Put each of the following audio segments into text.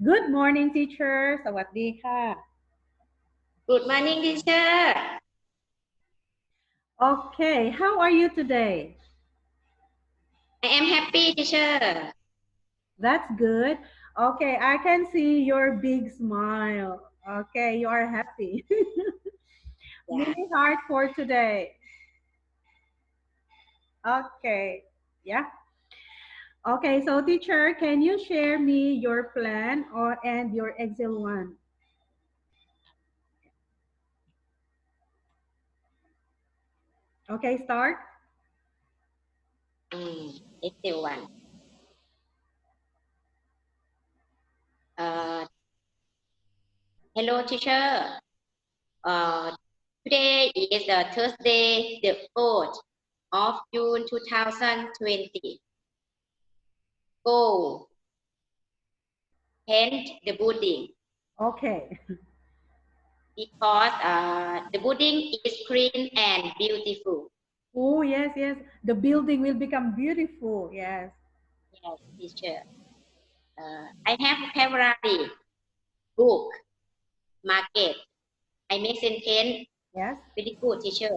Good morning, teacher สวัสดีค่ะ Good morning, teacher. Okay, how are you today? I am happy, teacher. That's good. Okay, I can see your big smile. Okay, you are happy. Yeah. Mini heart for today. Okay, yeah. Okay, so teacher, can you share me your plan or and your Excel one? Okay, start. It's still one. Uh, Hello, teacher. Uh, Today is Thursday, the 4th of June 2020. Go paint the building Okay. because the building is clean and beautiful. Oh, yes, yes. The building will become beautiful. Yes. Yes, teacher. I have February book market. I make sentence Yes. very good, teacher.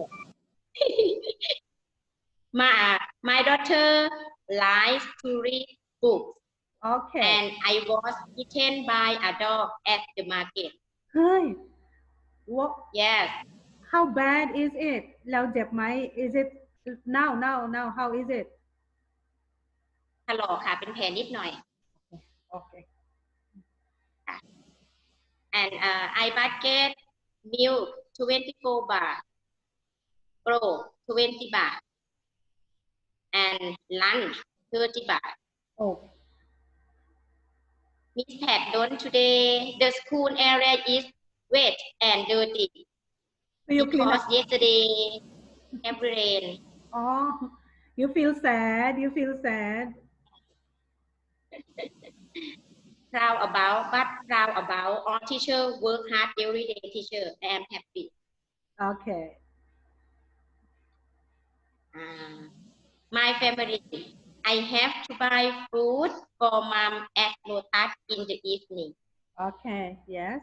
My daughter likes to read books, Okay. and I was eaten by a dog at the market. Hey, what? Yes, How bad is it? เราเจ็บไหม Is it now? How is it? ถลอกค่ะเป็นแผลนิดหน่อย Okay. ค่ะ and I budget milk 24 baht, grow 20 baht, and lunch 30 baht. Oh. Miss Pat don't today. The school area is wet and dirty So you clean because up. yesterday heavy rain. Oh, you feel sad. You feel sad. Proud about all teacher work hard every day, teacher. I am happy. Okay. My family, I have to buy food for mom at Lotus in the evening. Okay. Yes.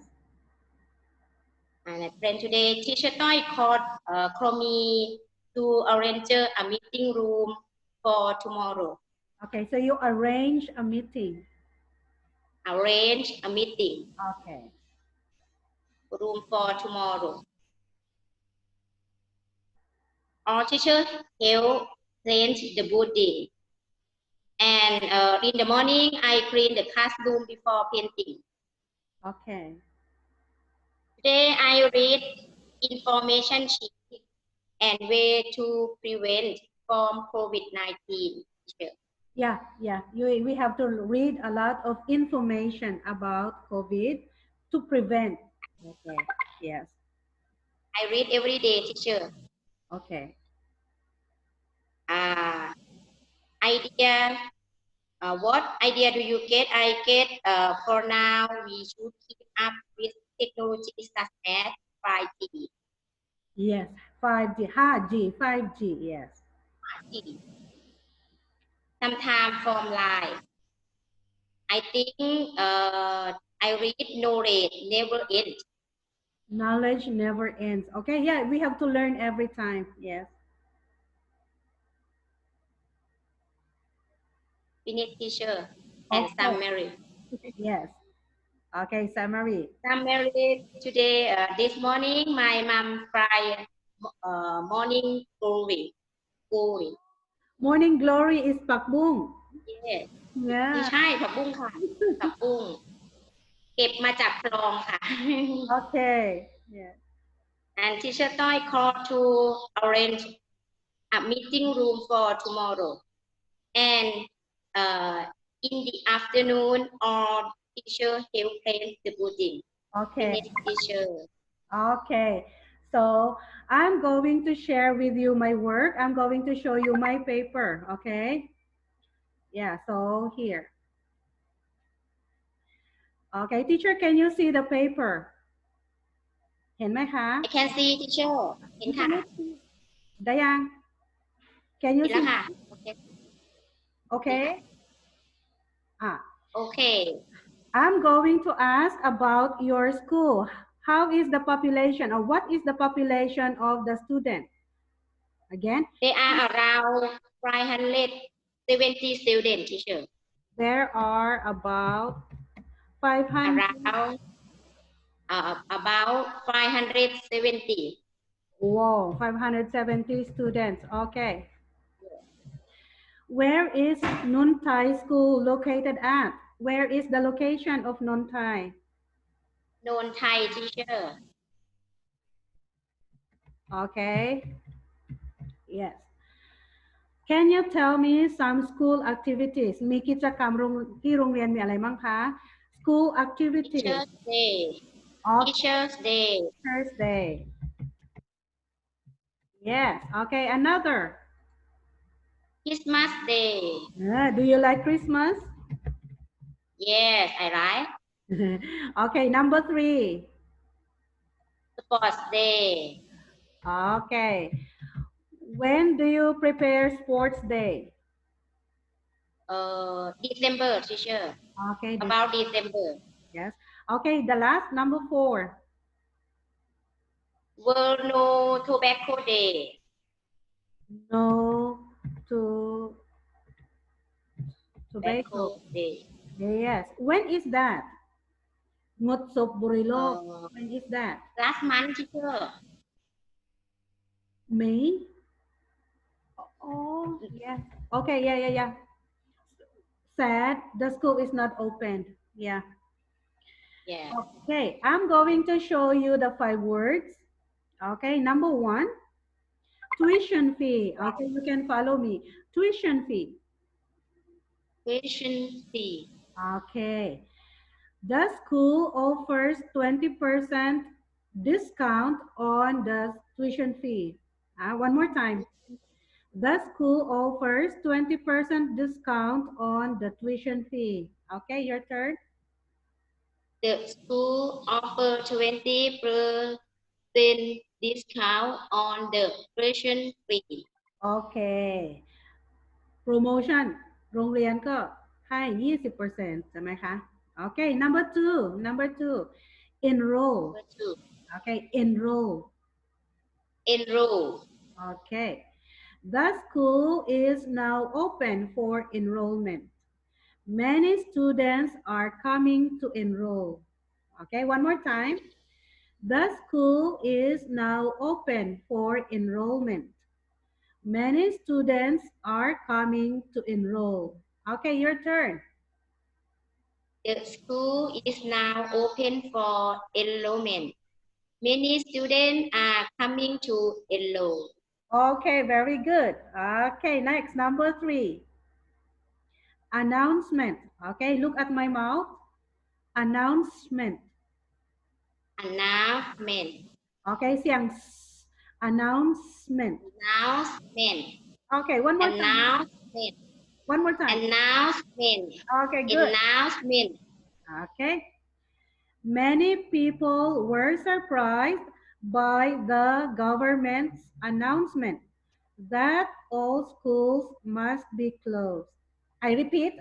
And friend today, teacher Toy called me to arrange a meeting room for tomorrow. Okay. So you arrange a meeting. Arrange a meeting Okay. room for tomorrow. All teachers help clean the building. And in the morning, I clean the classroom before painting. Okay. Today, I read information sheet and way to prevent from COVID-19. Yeah. Yeah. We have to read a lot of information about COVID to prevent. Okay. Yes. I read every day, teacher. Okay. Idea. What idea do you get? I get for now, we should keep up with technology such as 5G. Yes. 5G. 5G. 5G. Yes. 5G. Sometime from live. I think I read knowledge never ends. Knowledge never ends. Okay, yeah, we have to learn every time. Yes. Finish teacher and Okay. summary. Yes. Okay, summary. Summary today, this morning, my mom fried morning glory. Glory. Morning glory is pakbung. Yes. ไม่ Yeah. ใช่ผักบุ้งค่ะผักบุ้งเก็บมาจากคลองค่ะ Okay. Yeah. and teacher Toy called to arrange a meeting room for tomorrow and in the afternoon all teacher help clean the building. Okay. Finish teacher. Okay. So I'm going to share with you my work. I'm going to show you my paper. Okay. Yeah. So here. Okay, teacher, can you see the paper? เห็นไหมคะ I can see teacher เห็นค่ะ ได้ยัง Can you เห็นแล้ว see? ค่ะ Okay. อ่ะ Okay I'm going to ask about your school. How is the population or what is the population of the student? Again, There are around 570 students, teacher. there are about 500. Around about 570. Whoa, 570 students. Okay. Where is Nonthai school located at? Where is the location of Nonthai? Nonthai, teacher. Okay. Yes. Can you tell me some school activities มีกิจกรรมที่โรงเรียนมีอะไรบ้างคะ School activities Teacher's Day. of Teacher's Day. Teachers Day. Yes. Okay. Another. Christmas Day. Do you like Christmas? Yes, I like. Okay. Number 3. Sports Day. Okay. When do you prepare sports day? December, teacher. Okay. About December. Yes. Okay. The last number 4. World No Tobacco Day. No to tobacco. Tobacco Day. Yes. When is that? งดสูบบุหรี่โลก Uh, When is that? last month, teacher. May? Oh, yeah. Okay, yeah. Sad. The school is not open. Yeah. Yeah. Okay, I'm going to show you the 5 words. Okay, number 1, tuition fee. Okay, you can follow me. Tuition fee. Tuition fee. Okay. The school offers 20% discount on the tuition fee. One more time. The school offers 20% discount on the tuition fee. Okay, your turn. The school offer 20% discount on the tuition fee. Okay. Promotion โรงเรียนก็ให้ 20% ใช่ไหมคะ Okay, number two, enroll. Number 2. Okay, enroll. Enroll. Okay. The school is now open for enrollment. Many students are coming to enroll. Okay, one more time. The school is now open for enrollment. Many students are coming to enroll. Okay, your turn. The school is now open for enrollment. Many students are coming to enroll. Okay, very good. Okay, next, number 3. Announcement. Okay, look at my mouth. Announcement. Announcement. Okay, เสียง announcement. Announcement. Okay, one more time. Announcement. One more time. Announcement. Okay, good. Announcement. Okay. Many people were surprised by the government's announcement that all schools must be closed. I repeat.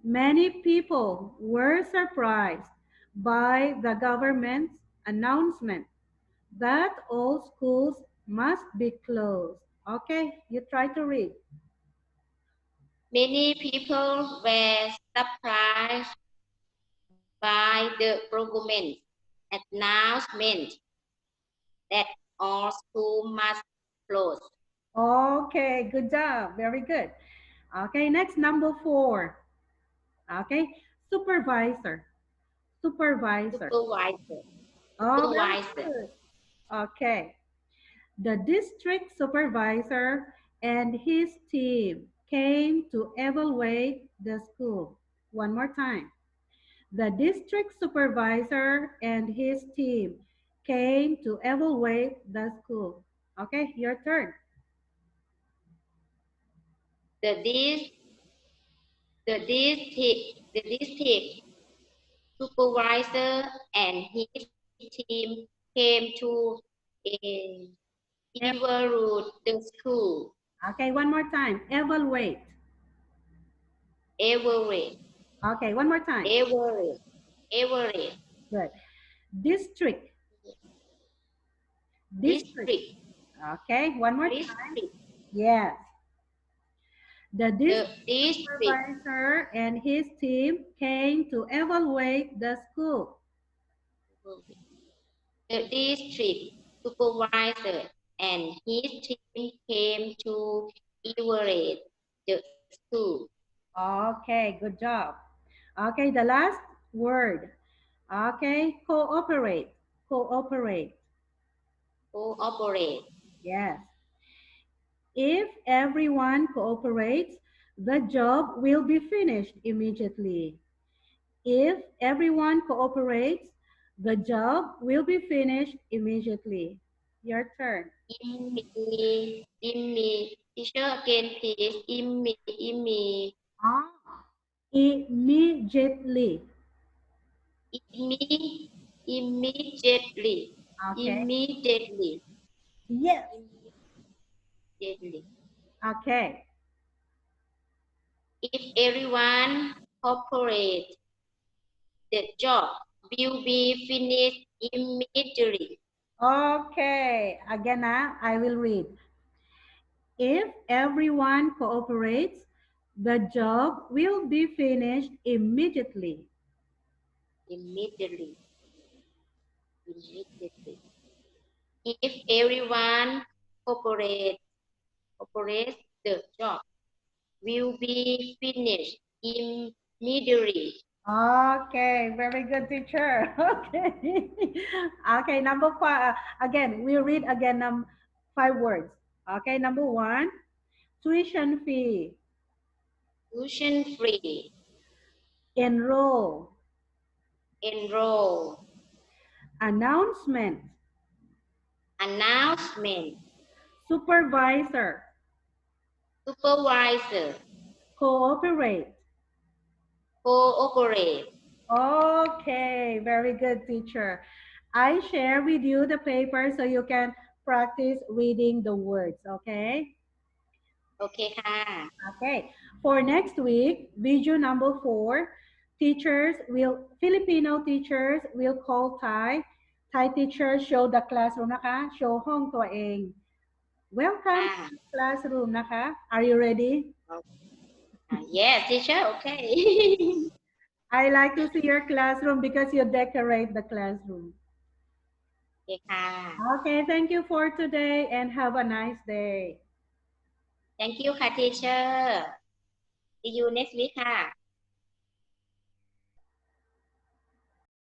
Many people were surprised by the government's announcement that all schools must be closed. Okay, you try to read. Many people were surprised by the government announcement that all schools must close. Okay, good job. Very good. Okay, next, number 4. Okay, supervisor. Supervisor. Supervisor. Oh, very Supervisor. good. Okay. The district supervisor and his team came to evaluate the school. One more time. The district supervisor and his team came to evaluate the school. Okay, your turn. The district supervisor and his team came to evaluate the school. Okay, one more time. Evaluate. Evaluate. Okay, one more time. Average. Average. Good. District. District. District. Okay, one more time. District. Yes. The The district district. supervisor and his team came to evaluate the school. The district supervisor and his team came to evaluate the school. Okay, good job. Okay, the last word. Okay, cooperate. Cooperate. Cooperate. Yes. If everyone cooperates, the job will be finished immediately. If everyone cooperates, the job will be finished immediately. Your turn. Teacher again, please. Ah. Immediately. Immediately. Okay. Immediately. Yes. Immediately. Okay. If everyone cooperates, the job will be finished immediately. Okay. Again, I will read. If everyone cooperates, the job will be finished immediately. Immediately. Immediately. If everyone cooperates, the job will be finished immediately. Okay, very good, teacher. Okay. Okay, number five. Again, we read again 5 words. Okay, number one, tuition fee, Tuition free. enroll, Enroll. announcement, Announcement. supervisor, Supervisor. cooperate. Cooperate. Okay, very good, teacher. I share with you the paper so you can practice reading the words, okay? โอเคค่ะ Okay, for next week, video number 4, Filipino teachers will call Thai. Thai teachers show the classroom นะคะ show ห้องตัวเอง Welcome ค่ะ to the classroom นะคะ Are you ready? Yes teacher okay I like to see your classroom because you decorate the classroom. โอเคค่ะ Okay, thank you for today and have a nice day. Thank you ค่ะ teacher See you next week ค่ะ